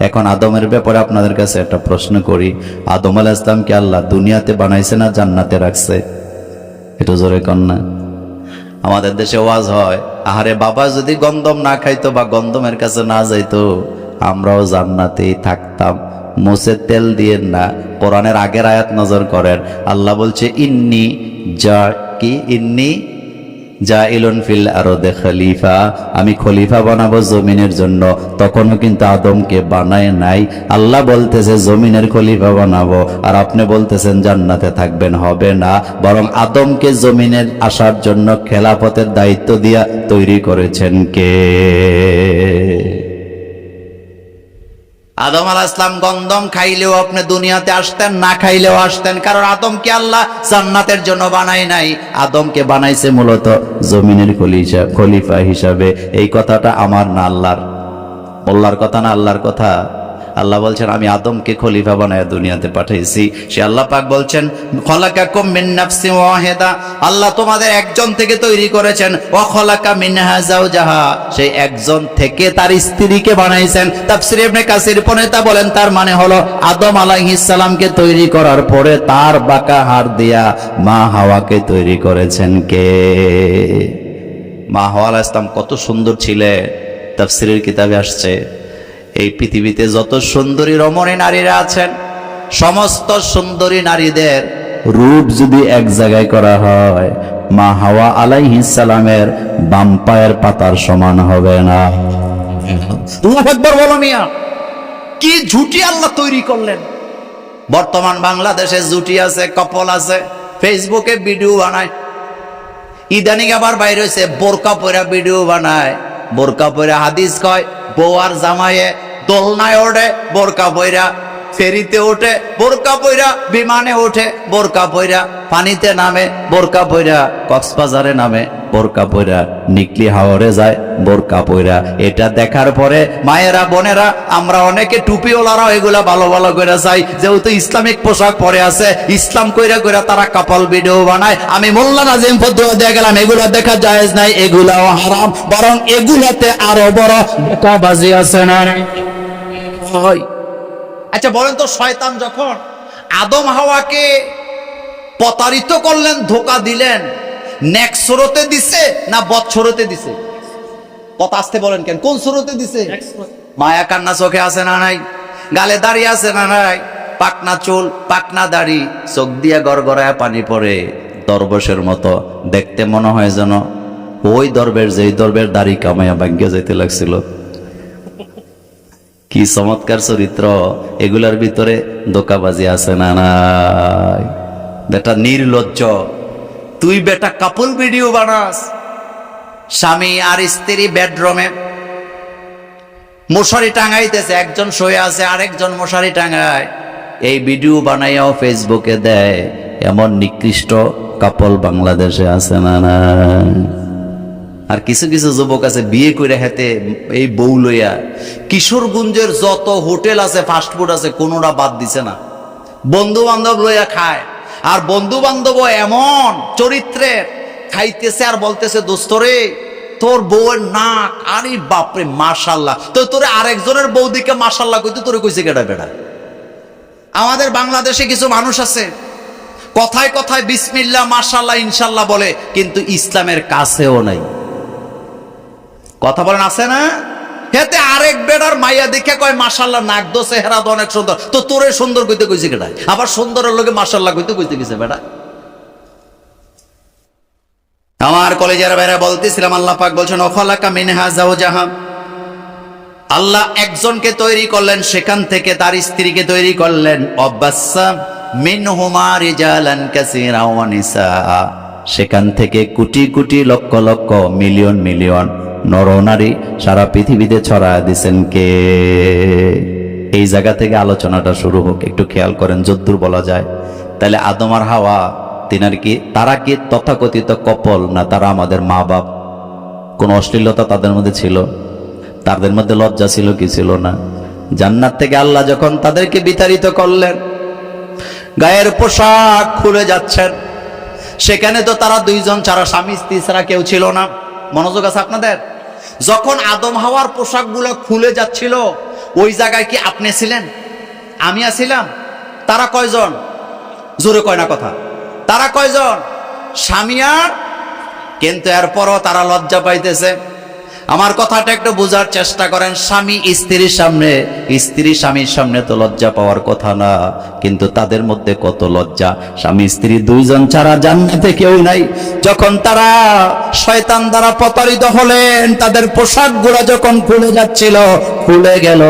এখন আদমের ব্যাপারে আপনাদের কাছে একটা প্রশ্ন করি, আদম আলাইহিস সালামকে আল্লাহ দুনিয়াতে বানাইছে না জান্নাতে রাখছে? এটা জোরে কন না। আমাদের দেশে ওয়াজ হয়, আহারে বাবা যদি গন্ধম না খাইতো বা গন্ধমের কাছে না যাইতো আমরাও জান্নাতেই থাকতাম। মুছে তেল দিয়ে না। কোরআনের আগের আয়াত নজর করেন, আল্লাহ বলছে ইন্নি জাইলুন ফিল আরদে খলিফা, আমি খলিফা বানাবো জমিনের জন্য। তখনও কিন্তু আদমকে বানায় নাই। আল্লাহ বলতেছে জমিনের খলিফা বানাবো, আর আপনি বলতেছেন জান্নাতে থাকবেন। হবে না, বরং আদমকে জমিনের আসার জন্য খেলাফতের দায়িত্ব দিয়া তৈরি করেছেন কে? আদম আলাইহিস সালাম গন্ধম খাইলেও আপনি দুনিয়াতে আসতেন, না খাইলেও আসতেন, কারণ আদমকে আল্লাহ জান্নাতের জন্য বানায় নাই। আদমকে বানাইছে মূলত জমিনের খলিফা হিসাবে। এই কথাটা আমার না আল্লাহর? আল্লাহর কথা না আল্লাহর কথা? আল্লাহ বলছেন আমি আদমকে খলিফা বানায় দুনিয়াতে পাঠাইছি। সে আল্লাহ পাক বলছেন খলাকাকুম মিন নাফসিন ওয়াহিদা, আল্লাহ তোমাদের একজন থেকে তৈরি করেছেন। ওয়া খলাকা মিনহা যাওজাহা, সেই একজন থেকে তার স্ত্রীকে বানাইছেন। তাফসীরে ইবনে কাসির পণ্ডিত বলেন তার মানে হলো আদম আলাইহিস সালামকে তৈরি করার পরে তার বাঁকা হাড় দিয়া মা হাওয়াকে তৈরি করেছেন কে? মা হাওয়া আলাইহিস সালাম কত সুন্দর ছিলেন, তাফসীরের কিতাবে আসছে এই পৃথিবীতে যত সুন্দরী রমণী নারীরা আছেন, সমস্ত সুন্দরী নারীদের রূপ যদি এক জায়গায় করা হয়, মা হাওয়া আলাইহিস সালামের বাম পায়ের পাতার সমান হবে না। আল্লাহু আকবার বলো মিয়া, কি জুটি আল্লাহ তৈরি করলেন। বর্তমান বাংলাদেশে জুটি আছে, কপল আছে, ফেসবুকে ভিডিও বানায়। ইদানিং আবার বাইরে হয়েছে বোরকা পরা ভিডিও বানায়। বোরকা পরা হাদিস কয় বউ আর জামাইয়ে দোলনায় ওঠে বোরকা পয়রা, ফেরিতে ওঠে বোরকা পয়রা, বিমানে ওঠে বোরকা পয়রা, পানিতে নামে বোরকা পয়রা, কক্সবাজারে নামে বোরকা পয়রা, নিকলি হাওরে যায় বোরকা পয়রা। এটা দেখার পরে মায়েরা বোনেরা আমরা অনেকে টুপিওয়ালারাও এগুলা ভালো ভালো করে চাই, যেহেতু ইসলামিক পোশাক পরে আছে, ইসলাম কইরা কইরা তারা কাপল ভিডিও বানায়। আমি মোল্লা নাজিম ফতুয়া দিয়ে গেলাম এগুলা দেখা জায়েজ নাই, এগুলাও হারাম, বরং এগুলাতে আরো বড় ধোঁকাবাজি আছে না? আচ্ছা বলেন তো, শয়তান যখন আদম হাওয়াকে প্রতারিত করলেন, ধোঁকা দিলেন, নেক সুরতে দিছে না বদ সুরতে দিছে? কথা আসতে বলেন কেন? কোন সুরতে দিছে? মায়া কান্না চোখে আছে না নাই? গালে দাড়ি আছে না নাই? পাকনা চুল, পাকনা দাড়ি, চোখ দিয়া গড়গড়ায় পানি পড়ে, দরবেশের মতো দেখতে মনে হয় যেন ওই দরবেশ যেই দরবেশ দাড়ি কামাইয়া ভাগ্যে যেতে লাগছিল। কি চমৎকার চরিত্র! এগুলার ভিতরে ধোঁকাবাজি আছে না নাই? বেটা নির্লজ্জ, তুই বেটা কাপল ভিডিও বানাস, স্বামী আর স্ত্রী বেডরুমে মশারি টাঙাইতেছে, একজন শুয়ে আছে আরেকজন মশারি টাঙায়, এই ভিডিও বানাইয়াও ফেসবুকে দেয়। এমন নিকৃষ্ট কাপল বাংলাদেশে আছে না না? আর কিছু কিছু যুবক আছে বিয়ে করে হেতে এই বউ লইয়া কিশোরগঞ্জের যত হোটেল আছে, ফাস্টফুড আছে, কোনোটা বাদ দিছে না। বন্ধু বান্ধব লইয়া খায়, আর বন্ধু বান্ধব এমন চরিত্রের, খাইতেছে আর বলতেছে দোস্তরে তোর বউয়ের নাক, আরে বাপরে মাশাল্লাহ, তো তোরে আরেকজনের বউ দিকে মাশাল্লাহ কইতে তোরে কইছে কেডা বেটা? আমাদের বাংলাদেশে কিছু মানুষ আছে কথায় কথায় বিসমিল্লাহ মাশাল্লাহ ইনশাল্লাহ বলে, কিন্তু ইসলামের কাছেও নাই। কথা বলেন আছে না? হেতে আরেক বেড়ার মাইয়া দেখে কয় মাশাআল্লাহ, নাক দো চেহারা তো অনেক সুন্দর। তো তোরে সুন্দর কইতে কইছে কেডা? আবার সুন্দরের লোকে মাশাআল্লাহ কইতে গেছে বেড়া। আমার কলেজের বাইরে বলতেছিলাম, আল্লাহ পাক বলছেন ওয়াখালাকা মিনহা যাওজাহা, আল্লাহ একজনকে তৈরি করলেন, সেখান থেকে তার স্ত্রীকে তৈরি করলেন। অবাসসা মিনহুমা রিজালান কাসীরা ওয়া নিসা, সেখান থেকে কোটি কোটি লক্ষ লক্ষ মিলিয়ন মিলিয়ন নরনারী সারা পৃথিবীতে ছড়ায় দিয়েছেন কে? এই জায়গা থেকে আলোচনাটা শুরু হোক। একটু খেয়াল করেন যদ্দূর বলা যায়। তাহলে আদম আর হাওয়া তারা কি তথাকথিত কপল না? তারা আমাদের মা বাপ। কোন অশ্লীলতা তাদের মধ্যে ছিল? তাদের মধ্যে লজ্জা ছিল কি ছিল না? জান্নাত থেকে আল্লাহ যখন তাদেরকে বিতাড়িত করলেন, গায়ের পোশাক খুলে যাচ্ছেন, সেখানে তো তারা দুইজন ছাড়া, স্বামী স্ত্রী ছাড়া কেউ ছিল না। মনোযোগ আছে আপনাদের? যখন আদম হাওয়ার পোশাকগুলো খুলে যাচ্ছিল, ওই জায়গায় কি আপনি ছিলেন? আমি আছিলাম? তারা কয়জন? জোরে কয় না কথা। তারা কয়জন? স্বামী আর। কিন্তু এরপরও তারা লজ্জা পাইতেছে। আমার কথাটা একটু বোঝার চেষ্টা করেন। স্বামী স্ত্রীর সামনে, স্ত্রী স্বামীর সামনে তো লজ্জা পাওয়ার কথা না, কিন্তু তাদের মধ্যে কত লজ্জা। স্বামী স্ত্রী দুইজন ছাড়া জান্নাতে কেউ নাই। যখন তারা শয়তান দ্বারা প্রতারিত হলেন, তাদের পোশাকগুলো যখন খুলে যাচ্ছিল, খুলে গেল,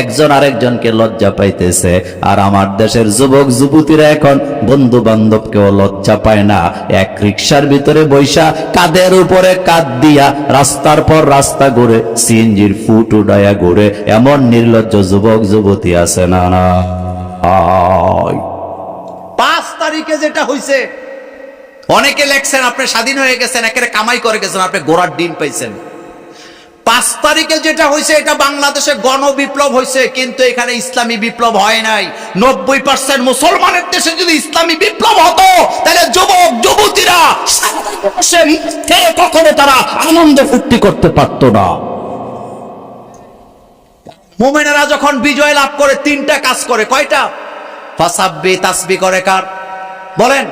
একজন আরেকজনকে লজ্জা পাইতেছে। আর আমার দেশের যুবক যুবতীরা এখন বন্ধু বান্ধবকেও লজ্জা পায় না। এক রিকশার ভিতরে বৈশা কাঁধের উপরে কাঁধ দিয়া রাস্তার পর রাস্তা ঘুরে, সিএনজির ফুট উড়াইয়া ঘুরে, এমন নির্লজ্জ যুবক যুবতী আছে না? 5 তারিখে যেটা হয়েছে, অনেকে লেখছেন আপনি স্বাধীন হয়ে গেছেন, একেবারে কামাই করে গেছেন, আপনি গোড়ার ডিম পাইছেন। 5 তারিখে যেটা হয়েছে, এটা বাংলাদেশে গণবিপ্লব হয়েছে, কিন্তু এখানে ইসলামী বিপ্লব হয় নাই। 90% মুসলমানের দেশে যদি ইসলামী বিপ্লব হতো, তাহলে যুবক যুবতীরা কখনো তারা আনন্দ ফুর্তি করতে পারতো না। মুমিনেরা যখন বিজয় লাভ করে 3টা কাজ করে। কয়টা? ফাসাব্বি, তাসবিহ করে কার? বলেন।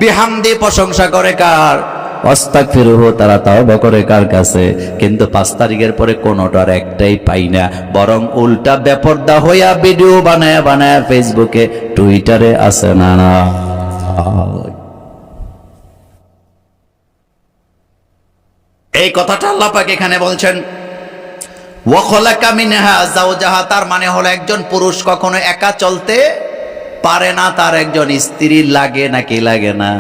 বিহামদি, প্রশংসা করে কার? আস্তাগফিরুহু, তারা তাওবা করে কার কাছে? কিন্তু 5 তারিখের পরে কোনোটার একটাই পাই না, বরং উল্টা বেপরদা হইয়া ভিডিও বানায় বানায় ফেসবুকে টুইটারে আছে না? এই কথাটা আল্লাহ পাক এখানে বলছেন ওয়াখালাকা মিনহা যাওজাহা, তার মানে হলো একজন পুরুষ কখনো একা চলতে পারে না, তার একজন স্ত্রী লাগে নাকি লাগে না?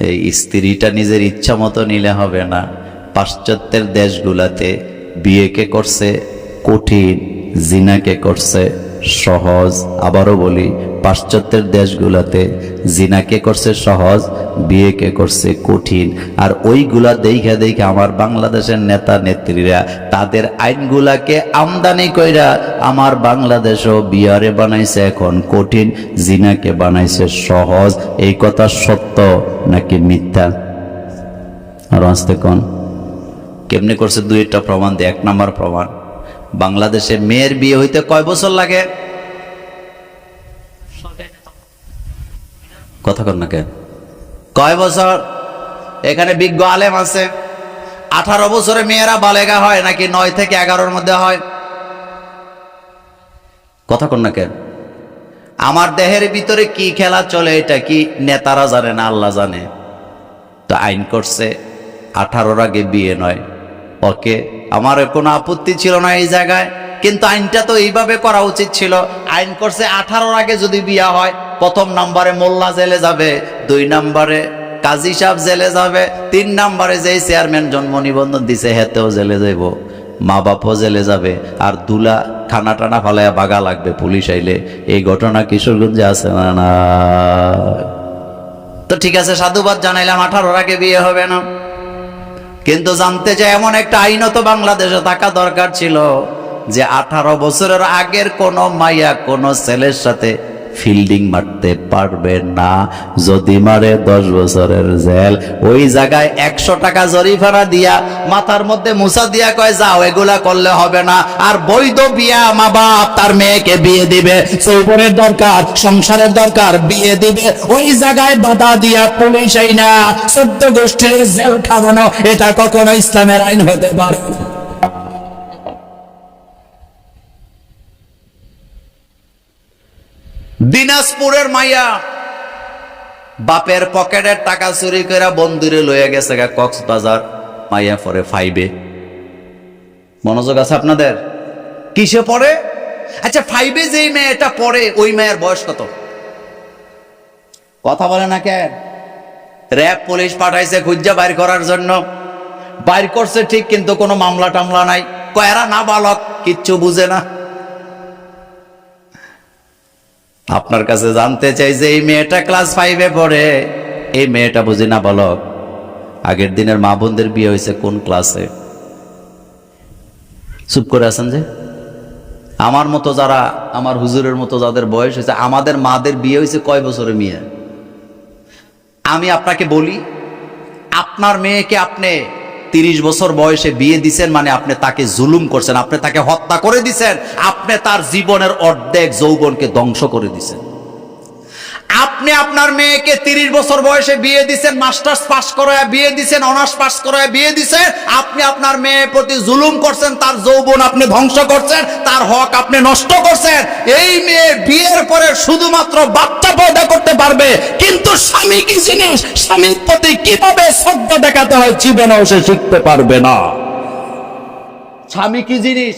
এই স্ত্রীটা নিজের ইচ্ছা মতো নিলে হবে না। পাশ্চাত্যের দেশগুলাতে বিয়েকে করছে কঠিন, জিনাকে করছে সহজ। আবারও বলি, পাশ্চাত্যের দেশগুলাতে জিনাকে করছে সহজ, বিয়েকে করছে কঠিন। আর ওইগুলা দেখে দেখে আমার বাংলাদেশের নেতা নেত্রীরা তাদের আইনগুলাকে আমদানি কইরা আমার বাংলাদেশও বিয়ারে বানাইছে এখন কঠিন, জিনাকে বানাইছে সহজ। এই কথা সত্য নাকি মিথ্যা? আর আসতে কোন কেমনে করছে? 2টা প্রমাণ দেয়। 1 নম্বর প্রমাণ, বাংলাদেশে মেয়ের বিয়ে হইতে কয় বছর লাগে? কথা কন না কেন? কয় বছর? এখানে বিজ্ঞ আলেম আছে। 18 বছরে মেয়েরা বালেগা হয় নাকি 9 থেকে 11-র মধ্যে হয়? কথা কন না কেন? আমার দেহের ভিতরে কি খেলা চলে এটা কি নেতারা জানে না, আল্লাহ জানে। তো আইন করছে 18-র আগে বিয়ে নয়। ওকে, আমার কোনো আপত্তি ছিল না এই জায়গায়, কিন্তু আইনটা তো এইভাবে করা উচিত ছিল। আইন করছে 18-র আগে যদি বিয়া হয়, 1 নম্বরে মোল্লা জেলে যাবে, 2 নম্বরে কাজী সাহেব জেলে যাবে, 3 নম্বরে যেই চেয়ারম্যান জন্ম নিবন্ধন দিছে হেতেও জেলে যাইব, মা বাপও জেলে যাবে, আর দুলা খানা টানা ফালাইয়া বাগা লাগবে পুলিশ আইলে। এই ঘটনা কিশোরগঞ্জে আছে না? তো ঠিক আছে, সাধুবাদ জানাইলাম, 18-র আগে বিয়ে হবে না। কিন্তু জানতে চাই, এমন একটা আইনও তো বাংলাদেশে থাকা দরকার ছিল যে 18 বছরের আগের কোন মাইয়া কোন ছেলের সাথে ফিল্ডিং মারতে পারবে না। যদি মারে 10 বছরের জেল। ওই জায়গায় 100 টাকা জরিমানা দিয়া মাথার মধ্যে মুছা দিয়া কয় যাও, এগুলা করলে হবে না। আর বৈধ বিয়া মা বাপ তার মেয়েকে বিয়ে দিবে, চৌবনের দরকার, সংসারের দরকার, বিয়ে দিবে। ওই জায়গায় বাধা দিয়া পুলিশ আইনা 14 গোষ্ঠীর জেল খাওয়ানো, এটা কখনো ইসলামের আইন হতে পারে? দিনাজপুরের মাইয়া বাপের পকেটের টাকা চুরি করে বন্ধুরে লয়ে গেছে কক্সবাজার, মাইয়া পরে 5-এ। মনোযোগ আছে আপনাদের? কিসে পড়ে? আচ্ছা 5-এ যেই মেয়েটা পড়ে ওই মেয়ের বয়স কত? কথা বলে না কেন? র‍্যাব পুলিশ পাঠাইছে খুঁজা বাইর করার জন্য, বাইর করছে ঠিক, কিন্তু কোনো মামলা টামলা নাই। কয়রা না বালক, কিচ্ছু বুঝে না। আপনার কাছে জানতে চাই যে এই মেয়েটা ক্লাস 5-এ পড়ে, এই মেয়েটা বুঝি না বালক, আগের দিনের মা বোনদের বিয়ে হয়েছে কোন ক্লাসে? চুপ করে আছেন যে? আমার মতো যারা, আমার হুজুরের মতো যাদের বয়স হয়েছে, আমাদের মাদের বিয়ে হয়েছে কয় বছরে মেয়ে? আমি আপনাকে বলি, আপনার মেয়েকে আপনি 30 বছর বয়সে বিয়ে দিছেন মানে আপনি তাকে জুলুম করছেন, আপনি তাকে হত্যা করে দিছেন, আপনি তার জীবনের অর্ধেক যৌবনকে ধ্বংস করে দিছেন। আপনি আপনার মেয়েকে 30 বছর বয়সে বিয়ে দিছেন, মাস্টার্স পাস করায় বিয়ে দিছেন, অনার্স পাস করায় বিয়ে দিছেন। আপনি আপনার মেয়ের প্রতি জুলুম করছেন, তার যৌবন আপনি ধ্বংস করছেন, তার হক আপনি নষ্ট করছেন। এই মেয়ে বিয়ের পরে শুধুমাত্র বাচ্চা পয়দা করতে পারবে, কিন্তু স্বামী কি জিনিস, স্বামীর প্রতি কিভাবে শ্রদ্ধা দেখাতে হয় জীবনেও সে শিখতে পারবে না। স্বামী কি জিনিস,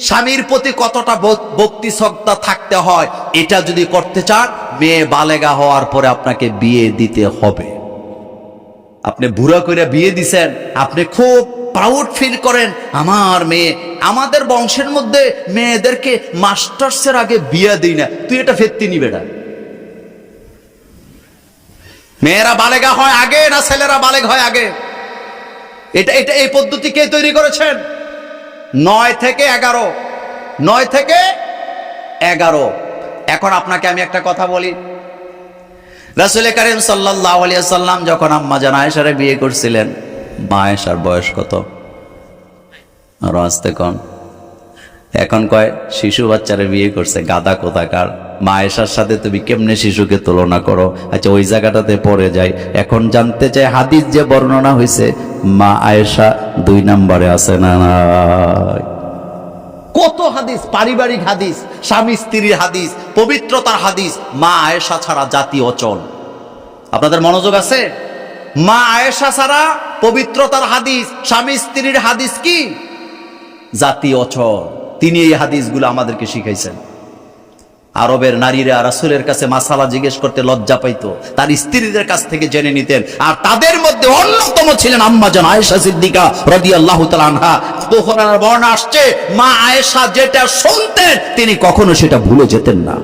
স্বামীর প্রতি কতটা ভক্তি শ্রদ্ধা থাকতে হয়, এটা যদি করতে চান, মেয়ে বালেগা হওয়ার পরে আপনাকে বিয়ে দিতে হবে। আপনি বুড়া করে বিয়ে দিছেন, আপনি খুব প্রাউড ফিল করেন, আমার মেয়ে। আমাদের বংশের মধ্যে মেয়েদেরকে মাস্টার্সের আগে বিয়ে দিই না। তুই এটা ফেরতি নিবে না। মেয়েরা বালেগা হয় আগে না ছেলেরা বালেগ হয় আগে? এটা এটা এই পদ্ধতি কে তৈরি করেছেন? 9 থেকে 11, 9 থেকে 11। এখন আপনাকে আমি একটা কথা বলি, রাসূল কারীম সাল্লাল্লাহু আলাইহি ওয়াসাল্লাম যখন আম্মা জান আয়েশারে বিয়ে করছিলেন, মা আয়েশার বয়স কত? আর আস্তে কোন, এখন কয় শিশু বাচ্চারে বিয়ে করছে, গাদা কোথাকার। মা আয়েশার সাথে তুমি কেমনে শিশুকে তুলনা করো? আচ্ছা ওই জায়গাটাতে পড়ে যায়। এখন জানতে চাই, হাদিস যে বর্ণনা হয়েছে, মা আয়েশা 2 নম্বরে আছে না? কত হাদিস, পারিবারিক হাদিস, স্বামী স্ত্রীর হাদিস, পবিত্রতার হাদিস, মা আয়েশা ছাড়া জাতি অচল। আপনাদের মনোযোগ আছে? মা আয়েশা ছাড়া পবিত্রতার হাদিস, স্বামী স্ত্রীর হাদিস কি? জাতি অচল। তিনি এই হাদিসগুলো আমাদেরকে শিখাইছেন। আরবের নারীরা রাসূলের কাছে মাসালা জিজ্ঞেস করতে লজ্জা পাইতো, তার স্ত্রীদের কাছ থেকে জেনে নিতেন। আর তাদের মধ্যে অন্যতম ছিলেন আম্মা জান আয়েশা সিদ্দিকা রাদিয়াল্লাহু তাআলা আনহা। বুখারীর বর্ণনা আসছে, মা আয়েশা যেটা শুনতেন তিনি কখনো সেটা ভুলে যেতেন না।